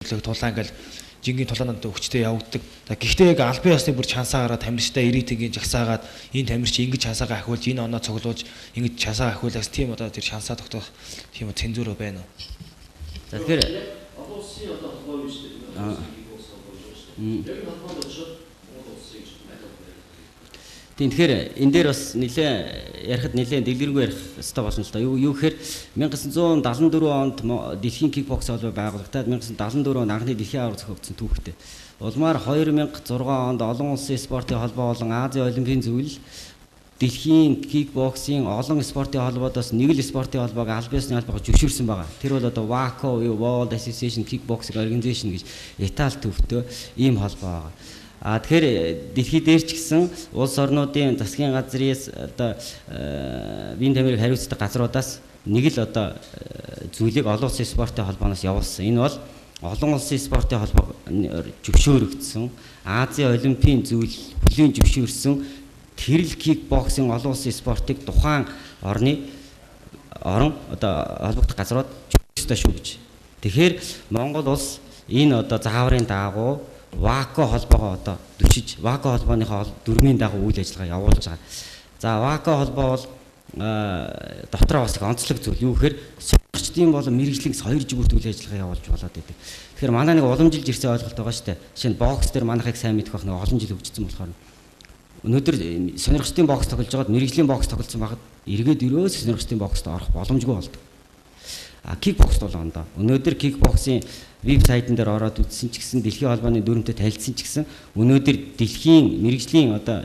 тулаан ингээл жингийн тулаананд өвчтөе явагддаг. Гэхдээ яг албан ёсны бүр чансаагаар тамирчтай 90-ийн жагсаагаад энэ тамирч ингэж чансаагаа ахиулж энэ оноо цуглуулж ингэж чансаа ахиулаас тийм одоо тэр шансаа тогтоох тийм цензур байна уу? За тэгэхээр олон улсын одоо холбоо юу шүү дээ. Яг холбоонд очоод Монгол улсын гэж найдвар байна. Тийм тэгэхээр энэ дээр бас ярихад нэлээд дэлгэрэнгүй ярих хэрэгтэй болно л да. Юу гэхээр 1974 онд дэлхийн кикбокс холбоо байгуулагдаад 1974 онд анхны дэлхийн аварга зохиогдсон түүхтэй. Улмаар 2006 онд олон улсын спортын холбоо болон Азийн олимпийн зөвлөл дэлхийн кикбоксing олон спортын холбоодоос нэг л спортын холбоог албан ёсны холбоог зөвшөөрсөн байгаа. Тэр бол одоо WACO World Association Kickboxing Organization гэж Итали төвтэй ийм холбоо байгаа. Тэгэхээр дэлхийд дээр ч гэсэн улс орнуудын засгийн газрын одоо биеийн тамирыг хариуцдаг газруудаас нэг л одоо зүйлийг олон улсын спортын холбооноос явуулсан. Энэ бол олон улсын спортын холбоо зөвшөөрөгдсөн Азийн олимпийн зөвлөл бүлийн зөвшөөрсөн тэрл кикбоксинг олон улсын спортыг тухайн орон одоо холбогдох газрууд зөвшөөрсөн шүү гэж. Тэгэхээр Монгол улс энэ одоо зааврын дагуу WACO холбоогоо одоо төчиж WACO холбооныхоо дүрмийн дагуу үйл ажиллагаа явуулж байгаа. За WACO холбоо бол дотроо бас их онцлог зүйл. Юу гэхээр спортчдын болон мэрэгжлээс хоёр жигүүрт үйл ажиллагаа явуулж болоод байдаг. Тэгэхээр манай нэг уламжилж ирсэн ойлголт байгаа шүү дээ. Жишээ нь бокс дээр манайхыг сайн мэдэх байх нэг олон жил хөгжсөн болохоор өнөөдөр сонирхчдын бокс тоглож байгаад мэрэгжлийн бокс тоглосон байхад эргээд өрөөс сонирхчдын бокст орох боломжгүй болдог. Кикбокс бол ондоо. Өнөөдөр кикбоксийн вебсайтн дээр ороод үзсэн ч гэсэн дэлхийн холбооны дүрмтэй танилцсан ч гэсэн өнөөдөр дэлхийн мэрэгжлийн одоо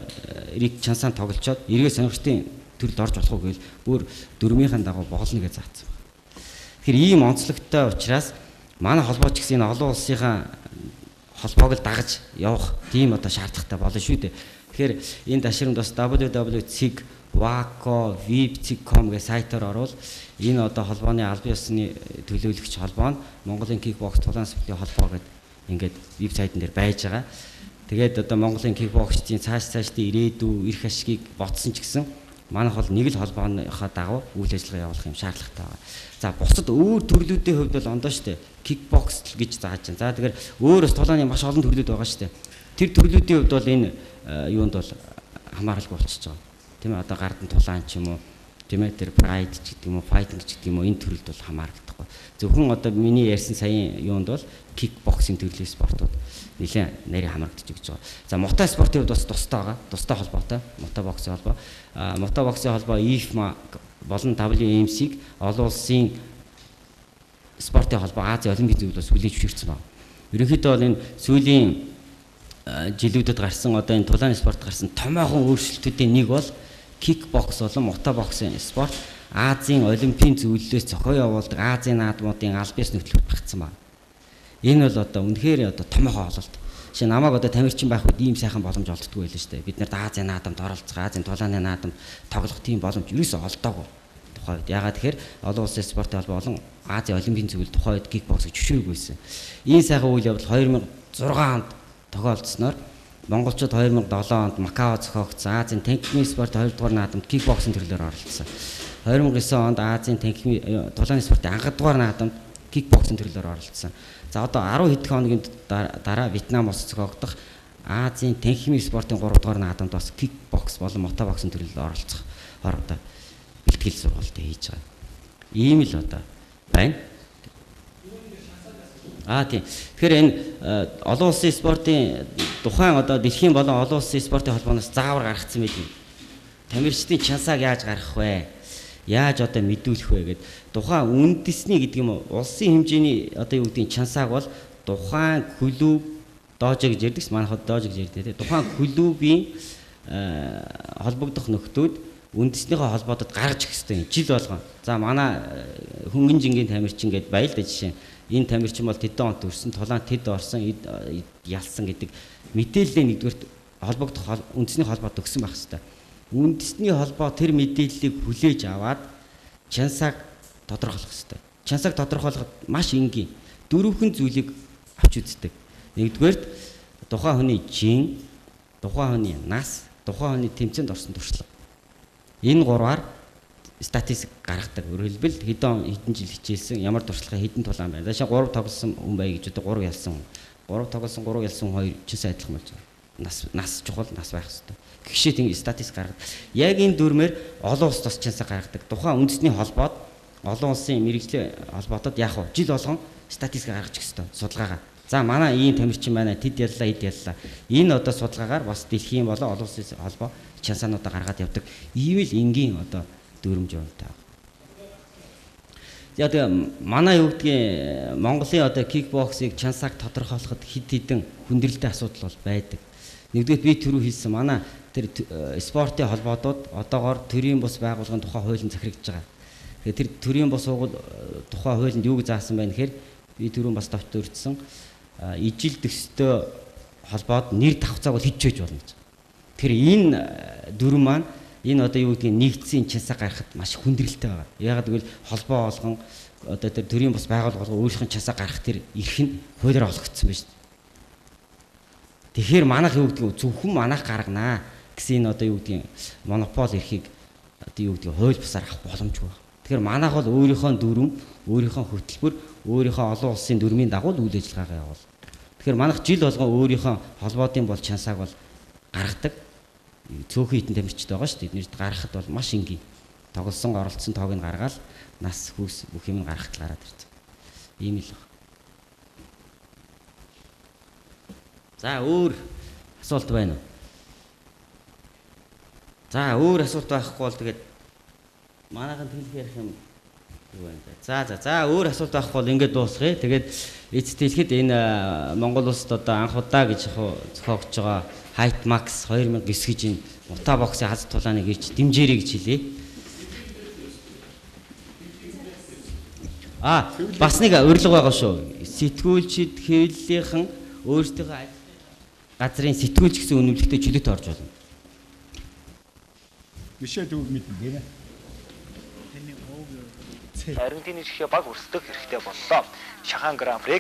рик чансаанд тоглолцоод эргээд сонирхчдын төрөлд орж болох уу гэвэл бүр дүрмийнхэн дагуу боолно гэж заасан. Тэгэхээр ийм онцлогтой учраас манай холбоо ч гэсэн энэ олон улсынхаа холбоог л дагаж явах тийм одоо шаардлагатай болно шүү дээ. Тэгэхээр энэ ташрамд бас www.cig WACO vip.com гэх сайтаар орвол энэ одоо холбооны албан ёсны төлөөлөгч холбоо нь Монголын кикбокс тулаан спортын холбоо гэдэг ингээд вебсайтн дээр байж байгаа. Тэгээд одоо Монголын кикбоксчдын цаашдын ирээдүй эрх ашигыг ботсон ч гэсэн манайх бол нэг л холбооныхоо дагуу үйл ажиллагаа явуулах юм шаардлагатай байгаа. За бусад өөр төрлүүдийн хувьд бол ондоо штэ кикбокс гэж зааж байна. За тэгэхээр өөр бас тулааны маш олон төрлүүд байгаа штэ. Тэр төрлүүдийн хувьд бол энэ юунд бол хамааралгүй болчихж байгаа. Тийм ээ одоо гардан тулаан ч юм уу тийм ээ тэр прайд ч гэдэг юм уу файтинг ч гэдэг юм уу энэ төрөлд бол хамаарагдахгүй. Зөвхөн одоо миний ярьсан саяын юунд бол кикбоксинг төрлийн спортууд нэлээд нарийн хамрагдаж өгч байгаа. За мото спортын хувьд бас тустай байгаа. Тустай холбоотой мотобоксын холбоо. Мотобоксын холбоо IFMA болон WMC-г олон улсын спортын холбоо Азийн олимпийн зөвлөлөөс хүлээж зөвшөөрсөн байна. Ерөнхийдөө бол энэ сүүлийн жилүүдэд гарсан одоо энэ тулааны спорт гарсан томоохон өөрчлөлтүүдийн нэг бол кикбокс болон мотобоксын спорт Азийн олимпийн зөвлөлөөс зохио явуулдаг Азийн наадмуудын албан ёсны хөтөлбөрт багтсан байна. Энэ бол одоо үнэхээр одоо томоохон ололт. Жишээ нь намайг одоо тамирчин байх үед ийм сайхан боломж олддгүй байлаа шүү дээ. Бид нарт Азийн наадамд оролцох, Азийн тулааны наадамд тоглох тийм боломж ерөөсөө олдоогүй. Тухайд ягаад тэгэхээр олон улсын спортын холбоо болон Азийн олимпийн зөвлөл тухайд кикбоксыг зөвшөөрөхгүй байсан. Энэ сайхан үйл явдал 2006 онд тохиолдсноор монголчууд 2007 онд Макао зохиогдсон Азийн танкны спорт 2 дугаар наадамд кикбоксинг төрлөөр оролцсон. 2009 онд Азийн танкны тулааны спортын анх дугаар наадамд кикбоксинг төрлөөр оролцсон. За одоо 10 хэдэн хоногийн дараа Вьетнам улс зохиогдох Азийн танкны спортын 3 дугаар наадамд бас кикбокс болон мотобоксинг төрлөөр оролцох одоо бэлтгэл сургалт хийж байгаа. Ийм л одоо байна. Тийм. Тэгэхээр энэ олон улсын спортын тухайн одоо дэлхийн болон олон улсын спортын холбооноос заавар гаргацсан байдаг. Тамирчдын чансааг яаж гаргах вэ? Яаж одоо мэдүүлэх вэ гэдэг. Тухайн үндэсний гэдэг юм уу? Улсын хэмжээний одоо юу гэдгийг чансааг бол тухайн клуб доожо гэж ярьдаг. Манайхад доожо гэж ярьдаг. Тухайн клубийн холбогдох нөхдүүд үндэснийхээ холбоодод гаргаж ирэх хэрэгтэй. Жил болгоо. За манай хөнгөн жингийн тамирчин гэдээ баял да жишээ. Энэ тамирчин бол тэдэн онт өрсөн, тулаан тэд орсон, ялсан гэдэг мэдээлэлээ нэгдүгээрт холбогдох үндэсний холбоод өгсөн байх хэрэгтэй. Үндэсний холбоо тэр мэдээллийг хүлээж аваад чансааг тодорхойлох хэрэгтэй. Чансааг тодорхойлоход маш энгийн дөрвөн зүйлийг авч үздэг. Нэгдүгээрт тухайн хүний жин, тухайн хүний нас, тухайн хүний тэмцээнд орсон туршлага. Энэ гурваар статистик гаргадаг. Өөрөөр хэлбэл хэдэн жил хичээлсэн, ямар туршлагаа хэдэн тулаан байна. Жишээ 3 тоглосон хүн бай гэж одоо 3 ялсан хүн. 3 тоглосон 3 ялсан 2 ч адилхан болж байгаа. Нас чухал, нас байх хэрэгтэй. Гэхдээ тийм статистик гаргадаг. Яг энэ дүрмээр олон улс тусчаансаа гаргадаг. Тухайн үндэсний холбоод олон улсын мэрэгжлийн холбоотод яг хөө жил болгон статистик гаргачих ёстой судалгаагаар. За манай ийм тамирчин байна, тэд яллаа, эд яллаа. Энэ одоо судалгаагаар бас дэлхийн болон олон улсын холбоо чансаануудаа гаргаад явдаг. Ийм л энгийн одоо дүрмж байна таа. Яг манай юу гэдгийг Монголын одоо кикбоксыг чансааг тодорхойлоход хэд хэдэн хүндрэлтэй асуудал бол байдаг. Нэгдүгээр би түрүү хэлсэн манай тэр спортын холбоодууд одоогоор төрийн бус байгууллагын тухай хуулийн захирагдж байгаа. Тэгэхээр тэр төрийн бус тухай хуулинд юу гэж заасан байна гэхээр би түрүүн бас давтагдсан ижил төстэй холбоод нэр давхцааг бол хичээж болно гэж. Тэгэхээр энэ дүрм маань энэ одоо юу гэдгийг нэгдсэн чансаа гаргахад маш хүндрэлтэй байгаа. Яагаад гэвэл холбоо олгон одоо тэр төрийн бус байгууллага өөрийнх нь чансаа гаргах тэр эрх нь хуулиар олгогдсон байна шүү дээ. Тэгэхээр манайх юу гэдгийг зөвхөн манайх гарганаа гэсэн энэ одоо юу гэдгийг монопол эрхийг одоо юу гэдгийг хууль бусаар авах боломжгүй байна. Тэгэхээр манайх бол өөрийнхөө дүрм, өөрийнхөө хөтөлбөр, өөрийнхөө олон улсын дүрмийн дагуу үйл ажиллагаагаа явуул. Тэгэхээр манайх жил болгон өөрийнхөө холбоодын бол чансааг бол гаргадаг. Цөөхөн хитэн тамирчид байгаа шүү дээ. Эднэрт гаргахад бол маш энгийн. Тоглосон, оролцсон тоог нь гаргаад нас хүүс бүх юм гаргахад гараад ирсэн. Ийм л байна. За өөр асуулт байна уу? За өөр асуулт байхгүй бол тэгээд манайхан тэлэх ярих юм юу байна вэ? За өөр асуулт байхгүй бол ингээд дуусгая. Тэгээд эцэст хэлэхэд энэ Монгол улсад одоо анх удаа гэж зохиогдож байгаа Height Max 2009 гэж энэ мута боксын хаз тулааныг ирж дэмжээрэй гэж хэлье. Бас нэг урилга байгаа шүү. Сэтгүүлчид хэвлэлийнхэн өөрсдийнхөө газрын сэтгүүлч гэсэн үнэмлэхтэй чөлөөт орж болно. Мишель үг мэднэ гэнэ. Аргентины жишээ баг өрсөлдөх хэрэгтэй боллоо. Шахан Гран-приг